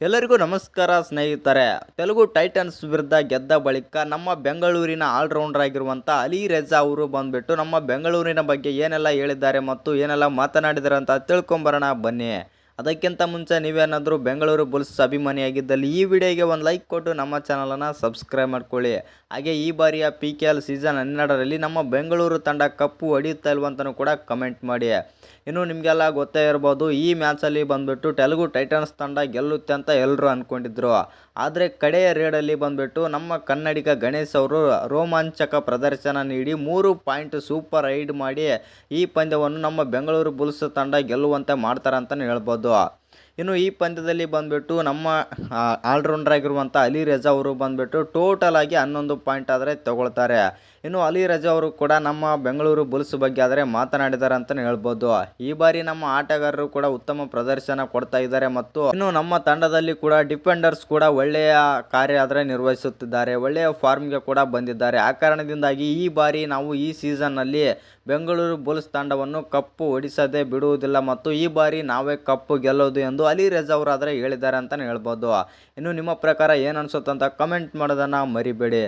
ಎಲ್ಲರಿಗೂ ನಮಸ್ಕಾರ ಸ್ನೇಹಿತರೆ. ತೆಲುಗು ಟೈಟನ್ಸ್ ವಿರುದ್ಧ ಗೆದ್ದ ಬಳಿಕ ನಮ್ಮ ಬೆಂಗಳೂರಿನ ಆಲ್ರೌಂಡರ್ ಆಗಿರುವಂಥ ಅಲಿ ರೆಜಾ ಅವರು ಬಂದುಬಿಟ್ಟು ನಮ್ಮ ಬೆಂಗಳೂರಿನ ಬಗ್ಗೆ ಏನೆಲ್ಲ ಹೇಳಿದ್ದಾರೆ ಮತ್ತು ಏನೆಲ್ಲ ಮಾತನಾಡಿದ್ದಾರೆ ಅಂತ ತಿಳ್ಕೊಂಬರೋಣ ಬನ್ನಿ. ಅದಕ್ಕಿಂತ ಮುಂಚೆ ನೀವೇನಾದರೂ ಬೆಂಗಳೂರು ಬುಲ್ಸ್ ಅಭಿಮಾನಿಯಾಗಿದ್ದಲ್ಲಿ ಈ ವಿಡಿಯೋಗೆ ಒಂದು ಲೈಕ್ ಕೊಟ್ಟು ನಮ್ಮ ಚಾನಲನ್ನು ಸಬ್ಸ್ಕ್ರೈಬ್ ಮಾಡ್ಕೊಳ್ಳಿ. ಹಾಗೆ ಈ ಬಾರಿಯ PKL ಸೀಸನ್ 12ರಲ್ಲಿ ನಮ್ಮ ಬೆಂಗಳೂರು ತಂಡ ಕಪ್ಪು ಹೊಡೆಯುತ್ತಾ ಇಲ್ವಂತನೂ ಕೂಡ ಕಮೆಂಟ್ ಮಾಡಿ. ಇನ್ನು ನಿಮಗೆಲ್ಲ ಗೊತ್ತೇ ಇರ್ಬೋದು, ಈ ಮ್ಯಾಚಲ್ಲಿ ಬಂದುಬಿಟ್ಟು ತೆಲುಗು ಟೈಟನ್ಸ್ ತಂಡ ಗೆಲ್ಲುತ್ತೆ ಅಂತ ಎಲ್ಲರೂ ಅಂದ್ಕೊಂಡಿದ್ರು. ಆದರೆ ಕಡೆಯ ರೇಡಲ್ಲಿ ಬಂದುಬಿಟ್ಟು ನಮ್ಮ ಕನ್ನಡಿಗ ಗಣೇಶ್ ಅವರು ರೋಮಾಂಚಕ ಪ್ರದರ್ಶನ ನೀಡಿ 3 ಪಾಯಿಂಟ್ ಸೂಪರ್ ರೈಡ್ ಮಾಡಿ ಈ ಪಂದ್ಯವನ್ನು ನಮ್ಮ ಬೆಂಗಳೂರು ಬುಲ್ಸ್ ತಂಡ ಗೆಲ್ಲುವಂತೆ ಮಾಡ್ತಾರೆ ಅಂತಲೇ ಹೇಳ್ಬೋದು. ಇನ್ನು ಈ ಪಂದ್ಯದಲ್ಲಿ ಬಂದುಬಿಟ್ಟು ನಮ್ಮ ಆಲ್ರೌಂಡರ್ ಆಗಿರುವಂಥ ಅಲಿ ರೆಜಾ ಅವರು ಬಂದುಬಿಟ್ಟು ಟೋಟಲ್ ಆಗಿ 11 ಪಾಯಿಂಟ್ ಆದರೆ ತಗೊಳ್ತಾರೆ. ಇನ್ನು ಅಲಿ ರೆಜಾ ಅವರು ಕೂಡ ನಮ್ಮ ಬೆಂಗಳೂರು ಬುಲ್ಸ್ ಬಗ್ಗೆ ಆದರೆ ಮಾತನಾಡಿದ್ದಾರೆ ಅಂತಲೇ ಹೇಳ್ಬೋದು. ಈ ಬಾರಿ ನಮ್ಮ ಆಟಗಾರರು ಕೂಡ ಉತ್ತಮ ಪ್ರದರ್ಶನ ಕೊಡ್ತಾ ಇದ್ದಾರೆ ಮತ್ತು ಇನ್ನು ನಮ್ಮ ತಂಡದಲ್ಲಿ ಕೂಡ ಡಿಫೆಂಡರ್ಸ್ ಕೂಡ ಒಳ್ಳೆಯ ಕಾರ್ಯ ಆದರೆ ನಿರ್ವಹಿಸುತ್ತಿದ್ದಾರೆ, ಒಳ್ಳೆಯ ಫಾರ್ಮ್ಗೆ ಕೂಡ ಬಂದಿದ್ದಾರೆ. ಆ ಕಾರಣದಿಂದಾಗಿ ಈ ಬಾರಿ ನಾವು ಈ ಸೀಸನ್ನಲ್ಲಿ ಬೆಂಗಳೂರು ಬುಲ್ಸ್ ತಂಡವನ್ನು ಕಪ್ಪು ಹೊಡಿಸದೆ ಬಿಡುವುದಿಲ್ಲ ಮತ್ತು ಈ ಬಾರಿ ನಾವೇ ಕಪ್ಪು ಗೆಲ್ಲೋದು ಎಂದು ಅಲಿ ರೆಜಾ ಅವರು ಆದರೆ ಹೇಳಿದ್ದಾರೆ ಅಂತಲೇ ಹೇಳ್ಬೋದು. ಇನ್ನು ನಿಮ್ಮ ಪ್ರಕಾರ ಏನು ಅನಿಸುತ್ತೆ ಅಂತ ಕಮೆಂಟ್ ಮಾಡೋದನ್ನು ಮರಿಬೇಡಿ.